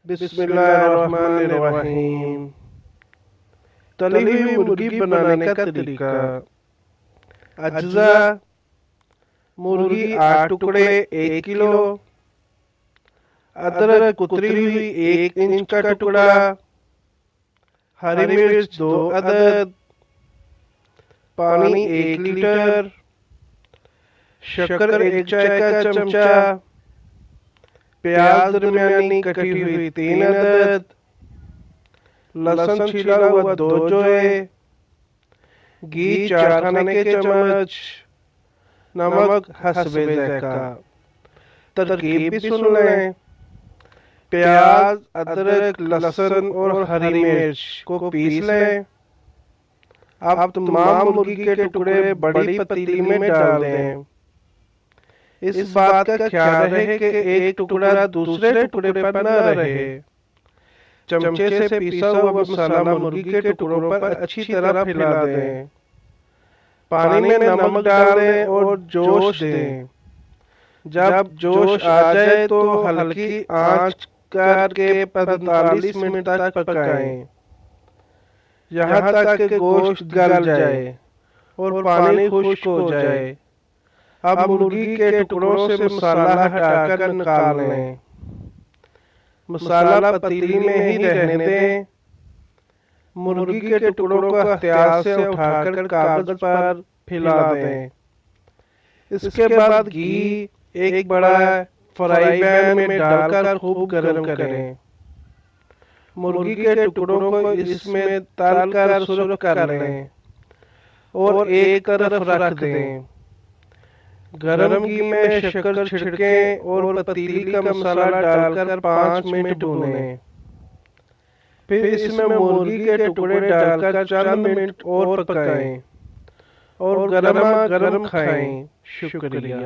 बिस्मिल्लाहिर्रहमानिर्रहीम। तली हुई मुर्गी बनाने का तरीका। अज्जा: मुर्गी 8 टुकड़े 1 किलो, अदरक कुतरी हुई 1 इंच का टुकड़ा, हरी मिर्च 2 अदद, पानी 1 लीटर, शक्कर 1 चाय का चमचा, प्याज दरमियानी कटी हुई 3 अदद, लहसुन छिला हुआ 2 जोए, घी 4 खाने के चम्मच, नमक हस्बे ज़ायका। तरकीब भी सुन लें। प्याज, अदरक, लहसुन और हरी मिर्च को पीस लें। अब तमाम मुर्गी के टुकड़े बड़ी पतीली में डाल दें। इस बात का ख्याल रहे कि एक टुकड़ा दूसरे टुकड़े पर न रहे। चमचे से पीसा हुआ मसाला मुर्गी के टुकड़ों पर अच्छी तरह फैला दें। पानी में नमक डाल दें और जोश दें। जब जोश आ जाए तो हल्की आंच करके 45 मिनट तक पकाएं, यहाँ तक कि गोश्त गल जाए और पानी खुश्क हो जाए। अब मुर्गी के टुकड़ों से मसाला हटाकर निकाल लें। मसाला पतीली में ही रहने दें। मुर्गी के टुकड़ों को एहतियात से उठाकर कागज पर फैला दें। इसके बाद घी एक बड़ा फ्राई पैन में डालकर खूब गर्म करें। मुर्गी के टुकड़ों को इसमें तलकर सुर्ख कर लें और एक तरफ रख दें। गरम घी में शक्कर छिड़कें और पतीली का मसाला डालकर 5 मिनट भूनें। फिर इसमें मुर्गी के टुकड़े डालकर चंद मिनट और पकाएं और गरमा गरम खाएं। शुक्रिया।